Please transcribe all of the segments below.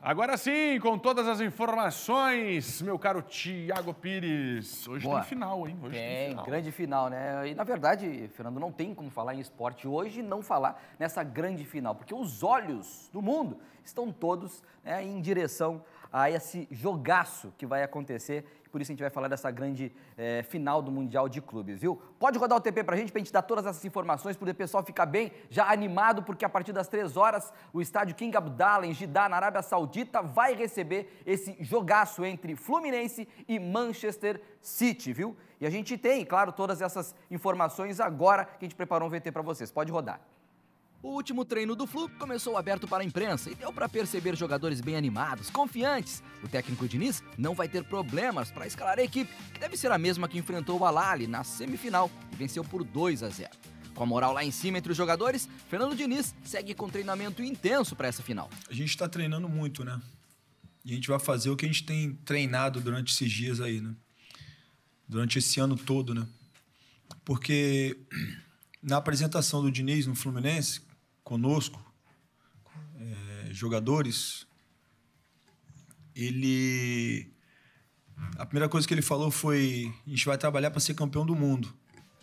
Agora sim, com todas as informações, meu caro Thiago Pires. Hoje tem final, hein? Hoje tem final. Grande final, né? E, na verdade, Fernando, não tem como falar em esporte hoje e não falar nessa grande final, porque os olhos do mundo estão todos, né, em direção a esse jogaço que vai acontecer. Por isso a gente vai falar dessa grande final do Mundial de Clubes, viu? Pode rodar o TP pra gente dar todas essas informações, para o pessoal ficar bem já animado, porque a partir das 3 horas, o estádio King Abdallah, em Jeddah, na Arábia Saudita, vai receber esse jogaço entre Fluminense e Manchester City, viu? E a gente tem, claro, todas essas informações agora que a gente preparou um VT para vocês. Pode rodar. O último treino do Flu começou aberto para a imprensa e deu para perceber jogadores bem animados, confiantes. O técnico Diniz não vai ter problemas para escalar a equipe, que deve ser a mesma que enfrentou o Al-Ahly na semifinal e venceu por 2-0. Com a moral lá em cima entre os jogadores, Fernando Diniz segue com treinamento intenso para essa final. A gente está treinando muito, né? E a gente vai fazer o que a gente tem treinado durante esses dias aí, né? Durante esse ano todo, né? Porque na apresentação do Diniz no Fluminense, conosco, jogadores, a primeira coisa que ele falou foi: a gente vai trabalhar para ser campeão do mundo.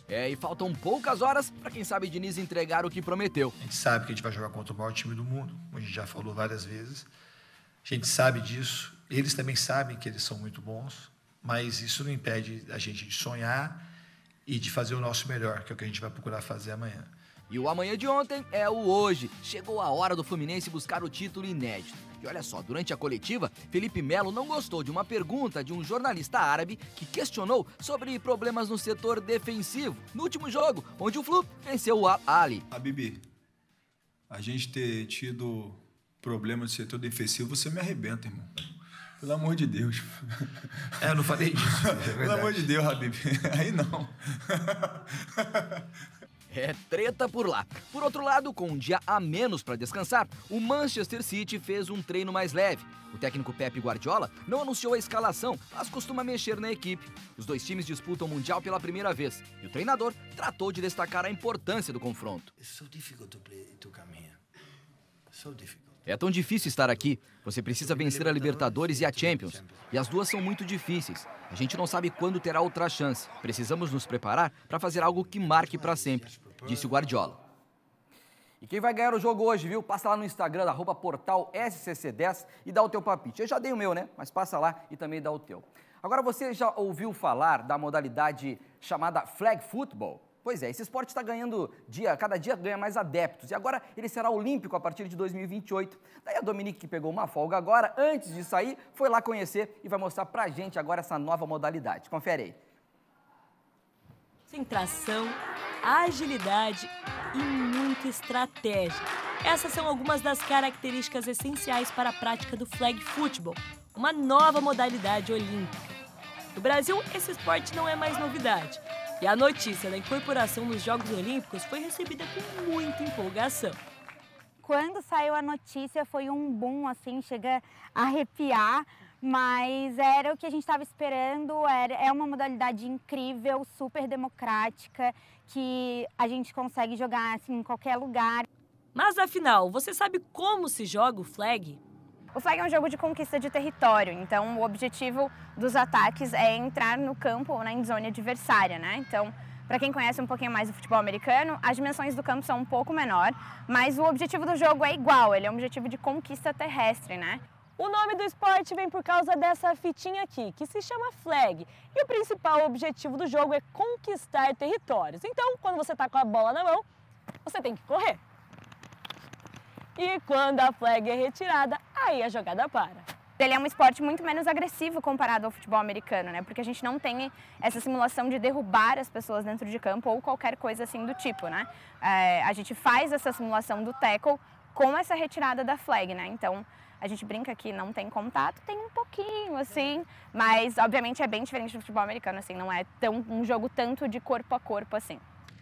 E faltam poucas horas para, quem sabe, Diniz entregar o que prometeu. A gente sabe que a gente vai jogar contra o maior time do mundo, como a gente já falou várias vezes. A gente sabe disso, eles também sabem que eles são muito bons, mas isso não impede a gente de sonhar e de fazer o nosso melhor, que é o que a gente vai procurar fazer amanhã. E o amanhã de ontem é o hoje. Chegou a hora do Fluminense buscar o título inédito. E olha só, durante a coletiva, Felipe Melo não gostou de uma pergunta de um jornalista árabe que questionou sobre problemas no setor defensivo no último jogo, onde o Flu venceu o Al-Ahly. Bibi, a gente ter tido problemas no setor defensivo, você me arrebenta, irmão. Pelo amor de Deus. Eu não falei disso. Pelo amor de Deus, Habib. Aí não. Treta por lá. Por outro lado, com um dia a menos para descansar, o Manchester City fez um treino mais leve. O técnico Pep Guardiola não anunciou a escalação, mas costuma mexer na equipe. Os dois times disputam o Mundial pela primeira vez e o treinador tratou de destacar a importância do confronto. É tão difícil estar aqui. Você precisa vencer a Libertadores e a Champions. E as duas são muito difíceis. A gente não sabe quando terá outra chance. Precisamos nos preparar para fazer algo que marque para sempre, disse o Guardiola. E quem vai ganhar o jogo hoje, viu? Passa lá no Instagram, @portalscc10 e dá o teu palpite. Eu já dei o meu, né? Mas passa lá e também dá o teu. Agora, você já ouviu falar da modalidade chamada Flag Football? Pois é, esse esporte está ganhando cada dia ganha mais adeptos. E agora ele será olímpico a partir de 2028. Daí a Dominique, que pegou uma folga agora, antes de sair, foi lá conhecer e vai mostrar pra gente agora essa nova modalidade. Confere aí. Concentração, agilidade e muita estratégia. Essas são algumas das características essenciais para a prática do Flag Football, uma nova modalidade olímpica. No Brasil, esse esporte não é mais novidade. E a notícia da incorporação nos Jogos Olímpicos foi recebida com muita empolgação. Quando saiu a notícia foi um boom, assim, chega a arrepiar, mas era o que a gente estava esperando, é uma modalidade incrível, super democrática, que a gente consegue jogar assim, em qualquer lugar. Mas afinal, você sabe como se joga o flag? O flag é um jogo de conquista de território, então o objetivo dos ataques é entrar no campo ou na endzone adversária, né? Então, para quem conhece um pouquinho mais do futebol americano, as dimensões do campo são um pouco menor, mas o objetivo do jogo é igual, ele é um objetivo de conquista terrestre, né? O nome do esporte vem por causa dessa fitinha aqui, que se chama flag. E o principal objetivo do jogo é conquistar territórios. Então, quando você está com a bola na mão, você tem que correr. E quando a flag é retirada, aí a jogada para. Ele é um esporte muito menos agressivo comparado ao futebol americano, né? Porque a gente não tem essa simulação de derrubar as pessoas dentro de campo ou qualquer coisa assim do tipo, né? A gente faz essa simulação do tackle com essa retirada da flag, né? Então, a gente brinca que não tem contato, tem um pouquinho, assim, mas obviamente é bem diferente do futebol americano, assim, não é um jogo tanto de corpo a corpo assim.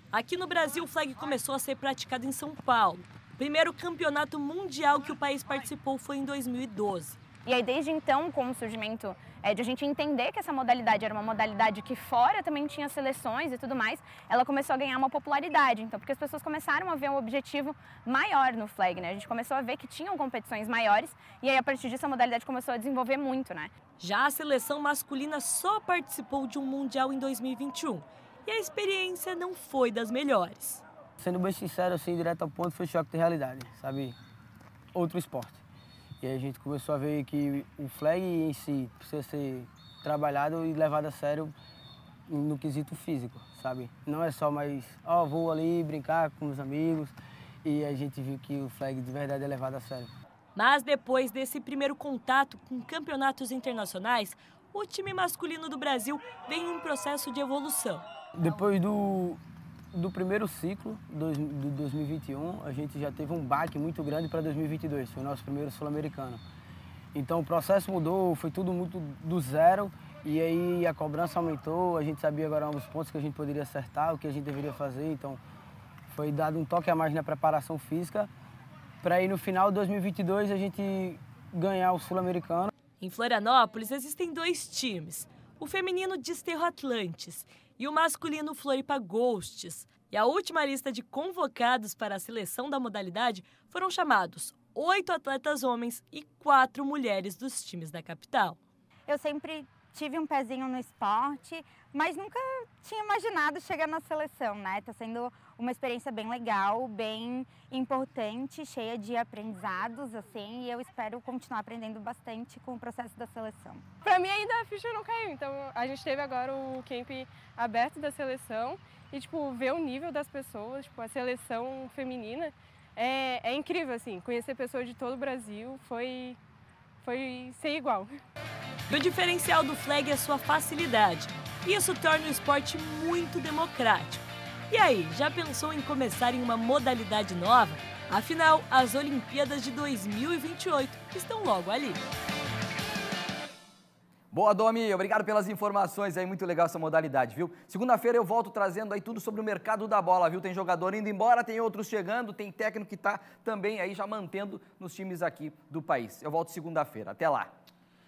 Aqui no Brasil, o flag começou a ser praticado em São Paulo. O primeiro campeonato mundial que o país participou foi em 2012. E aí, desde então, com o surgimento de a gente entender que essa modalidade era uma modalidade que fora também tinha seleções e tudo mais, ela começou a ganhar uma popularidade. Então, porque as pessoas começaram a ver um objetivo maior no flag, né? A gente começou a ver que tinham competições maiores e aí, a partir disso, a modalidade começou a desenvolver muito, né? Já a seleção masculina só participou de um Mundial em 2021 e a experiência não foi das melhores. Sendo bem sincero, assim, direto ao ponto, foi choque de realidade, sabe? Outro esporte. E aí a gente começou a ver que o flag em si precisa ser trabalhado e levado a sério no quesito físico, sabe? Não é só mais, vou ali brincar com os amigos, e a gente viu que o flag de verdade é levado a sério. Mas depois desse primeiro contato com campeonatos internacionais, o time masculino do Brasil vem em um processo de evolução. Depois do primeiro ciclo, de 2021, a gente já teve um baque muito grande para 2022, foi o nosso primeiro sul-americano. Então o processo mudou, foi tudo muito do zero, e aí a cobrança aumentou, a gente sabia agora os pontos que a gente poderia acertar, o que a gente deveria fazer, então foi dado um toque a mais na preparação física, para aí no final de 2022 a gente ganhar o sul-americano. Em Florianópolis existem 2 times, o feminino Desterro Atlantes e o masculino Floripa Ghosts. E a última lista de convocados para a seleção da modalidade foram chamados 8 atletas homens e 4 mulheres dos times da capital. Eu sempre tive um pezinho no esporte, mas nunca tinha imaginado chegar na seleção, né? Tá sendo uma experiência bem legal, bem importante, cheia de aprendizados, assim, e eu espero continuar aprendendo bastante com o processo da seleção. Para mim ainda a ficha não caiu, então a gente teve agora o camp aberto da seleção e, tipo, ver o nível das pessoas, tipo, a seleção feminina é incrível, assim, conhecer pessoas de todo o Brasil foi sem igual. E o diferencial do flag é sua facilidade. Isso torna o esporte muito democrático. E aí, já pensou em começar em uma modalidade nova? Afinal, as Olimpíadas de 2028 estão logo ali. Boa, Domi, obrigado pelas informações aí, muito legal essa modalidade, viu? Segunda-feira eu volto trazendo aí tudo sobre o mercado da bola, viu? Tem jogador indo embora, tem outros chegando, tem técnico que tá também aí já mantendo nos times aqui do país. Eu volto segunda-feira, até lá.